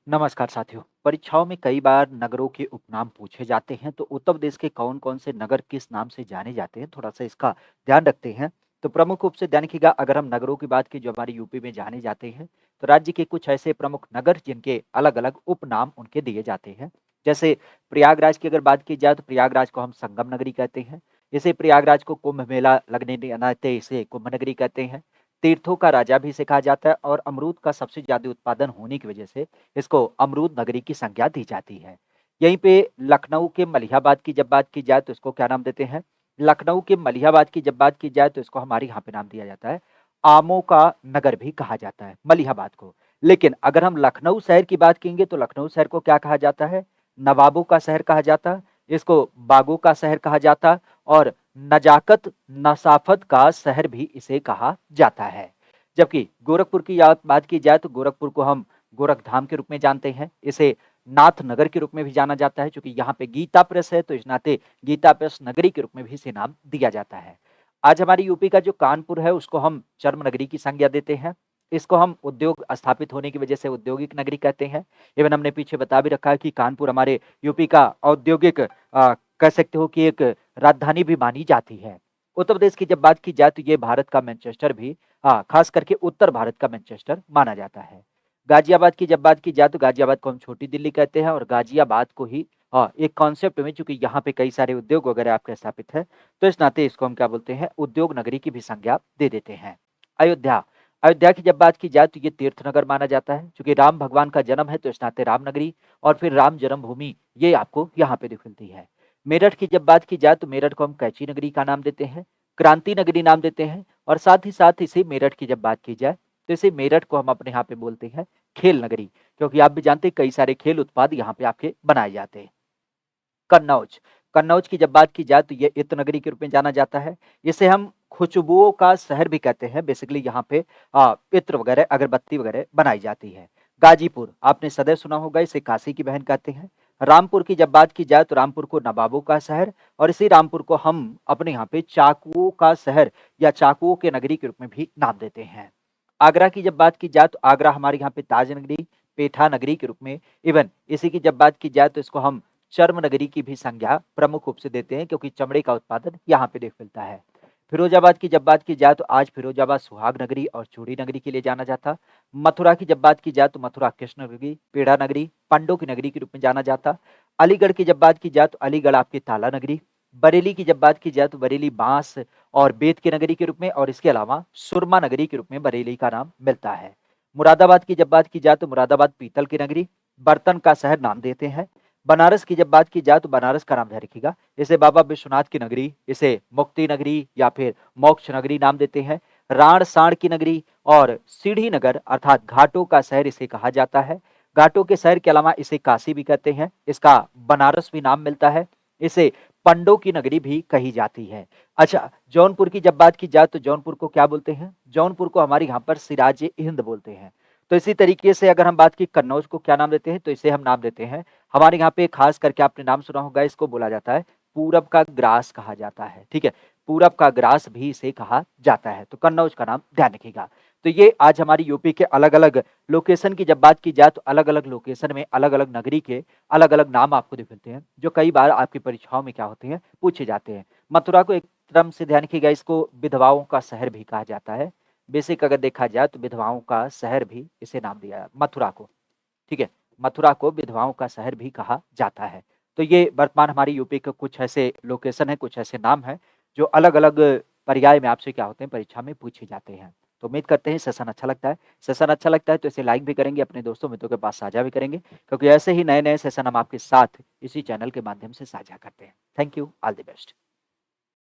नमस्कार साथियों। परीक्षाओं में कई बार नगरों के उपनाम पूछे जाते हैं, तो उत्तर प्रदेश के कौन-कौन से नगर किस नाम से जाने जाते हैं, थोड़ा-सा इसका ध्यान रखते हैं। तो प्रमुख रूप से ध्यान रखिएगा, अगर हम नगरों की बात की जो हमारे यूपी में जाने जाते हैं, तो राज्य के कुछ ऐसे प्रमुख नगर जिनके अलग-अलग उपनाम उनके दिए जाते हैं। जैसे प्रयागराज की अगर बात की जाए तो प्रयागराज को हम संगम नगरी कहते हैं। इसे प्रयागराज को कुंभ मेला लगने के नाते इसे कुंभ नगरी कहते हैं। तीर्थों का राजा भी इसे कहा जाता है और अमरूद का सबसे ज़्यादा उत्पादन होने की वजह से इसको अमरूद नगरी की संज्ञा दी जाती है। यहीं पे लखनऊ के मलिहाबाद की जब बात की जाए तो इसको क्या नाम देते हैं? लखनऊ के मलिहाबाद की जब बात की जाए तो इसको हमारे यहाँ पे नाम दिया जाता है, आमों का नगर भी कहा जाता है मलिहाबाद को। लेकिन अगर हम लखनऊ शहर की बात करेंगे तो लखनऊ शहर को क्या कहा जाता है? नवाबों का शहर कहा जाता, इसको बागों का शहर कहा जाता और नजाकत, नसाफत का शहर भी इसे कहा जाता है। जबकि गोरखपुर की बात की जाए तो गोरखपुर को हम गोरखधाम के रूप में जानते हैं। इसे नाथ नगर के रूप में भी जाना जाता है, चूँकि यहाँ पे गीता प्रेस है तो इस नाते गीता प्रेस नगरी के रूप में भी इसे नाम दिया जाता है। आज हमारी यूपी का जो कानपुर है उसको हम चर्म नगरी की संज्ञा देते हैं। इसको हम उद्योग स्थापित होने की वजह से औद्योगिक नगरी कहते हैं। इवन हमने पीछे बता भी रखा है कि कानपुर हमारे यूपी का औद्योगिक कह सकते हो कि एक राजधानी भी मानी जाती है। उत्तर प्रदेश की जब बात की जाए तो ये भारत का मैनचेस्टर भी खास करके उत्तर भारत का मैनचेस्टर माना जाता है। गाजियाबाद की जब बात की जाए तो गाजियाबाद को हम छोटी दिल्ली कहते हैं और गाजियाबाद को ही एक कॉन्सेप्ट में चूँकि यहाँ पे कई सारे उद्योग वगैरह आपके स्थापित है, तो इस नाते इसको हम क्या बोलते हैं उद्योग नगरी की भी संज्ञा दे देते हैं। अयोध्या, अयोध्या की जब बात की जाए तो ये तीर्थनगर माना जाता है, चूँकि राम भगवान का जन्म है तो इस नाते राम नगरी और फिर राम जन्मभूमि ये आपको यहाँ पे दिख मिलती है। मेरठ की जब बात की जाए तो मेरठ को हम कैंची नगरी का नाम देते हैं, क्रांति नगरी नाम देते हैं और साथ ही साथ इसी मेरठ की जब बात की जाए तो इसी मेरठ को हम अपने यहाँ पे बोलते हैं खेल नगरी, क्योंकि आप भी जानते हैं कई सारे खेल उत्पाद यहाँ पे आपके बनाए जाते हैं। कन्नौज, कन्नौज की जब बात की जाए तो ये इत्र नगरी के रूप में जाना जाता है। इसे हम खुशबुओं का शहर भी कहते हैं। बेसिकली यहाँ पे इत्र वगैरह, अगरबत्ती वगैरह बनाई जाती है। गाजीपुर, आपने सदैव सुना होगा, इसे काशी की बहन कहते हैं। रामपुर की जब बात की जाए तो रामपुर को नवाबों का शहर और इसी रामपुर को हम अपने यहाँ पे चाकुओं का शहर या चाकुओं के नगरी के रूप में भी नाम देते हैं। आगरा की जब बात की जाए तो आगरा हमारे यहाँ पे ताज नगरी, पेठा नगरी के रूप में, इवन इसी की जब बात की जाए तो इसको हम चर्म नगरी की भी संज्ञा प्रमुख रूप से देते हैं, क्योंकि चमड़े का उत्पादन यहाँ पे देख मिलता है। फिरोजाबाद की जब बात की जाए तो आज फिरोजाबाद सुहाग नगरी और चूड़ी नगरी के लिए जाना जाता। मथुरा की जब बात की जाए तो मथुरा कृष्ण नगरी, पेड़ा नगरी, पांडव की नगरी के रूप में जाना जाता। अलीगढ़ की जब बात की जाए तो अलीगढ़ आपकी ताला नगरी। बरेली की जब बात की जाए तो बरेली बांस और बेत की नगरी के रूप में और इसके अलावा सुरमा नगरी के रूप में बरेली का नाम मिलता है। मुरादाबाद की जब बात की जाए तो मुरादाबाद पीतल की नगरी, बर्तन का शहर नाम देते हैं। बनारस की जब बात की जाए तो बनारस का नाम ध्यान रखिएगा, इसे बाबा विश्वनाथ की नगरी, इसे मुक्ति नगरी या फिर मोक्ष नगरी नाम देते हैं। राण साण की नगरी और सीढ़ी नगर अर्थात घाटों का शहर इसे कहा जाता है। घाटों के शहर के अलावा इसे काशी भी कहते हैं, इसका बनारस भी नाम मिलता है। इसे पंडों की नगरी भी कही जाती है। अच्छा, जौनपुर की जब बात की जाए तो जौनपुर को क्या बोलते हैं? जौनपुर को हमारे यहाँ पर सिराज हिंद बोलते हैं। तो इसी तरीके से अगर हम बात की कन्नौज को क्या नाम देते हैं तो इसे हम नाम देते हैं, हमारे यहाँ पे खास करके आपने नाम सुना होगा, इसको बोला जाता है पूरब का ग्रास कहा जाता है। ठीक है, पूरब का ग्रास भी इसे कहा जाता है। तो कन्नौज का नाम ध्यान रखिएगा। तो ये आज हमारी यूपी के अलग अलग लोकेशन की जब बात की जाए तो अलग अलग लोकेशन में अलग अलग नगरी के अलग अलग नाम आपको दिख मिलते हैं, जो कई बार आपकी परीक्षाओं में क्या होते हैं पूछे जाते हैं। मथुरा को एक क्रम से ध्यान रखिएगा, इसको विधवाओं का शहर भी कहा जाता है। बेसिक अगर देखा जाए तो विधवाओं का शहर भी इसे नाम दिया मथुरा को। ठीक है, मथुरा को विधवाओं का शहर भी कहा जाता है। तो ये वर्तमान हमारी यूपी के कुछ ऐसे लोकेशन है, कुछ ऐसे नाम हैं जो अलग अलग पर्याय में आपसे क्या होते हैं परीक्षा में पूछे जाते हैं। तो उम्मीद करते हैं सेशन अच्छा लगता है। सेशन अच्छा लगता है तो इसे लाइक भी करेंगे, अपने दोस्तों मित्रों के पास साझा भी करेंगे, क्योंकि ऐसे ही नए नए सेशन हम आपके साथ इसी चैनल के माध्यम से साझा करते हैं। Thank you, all the best.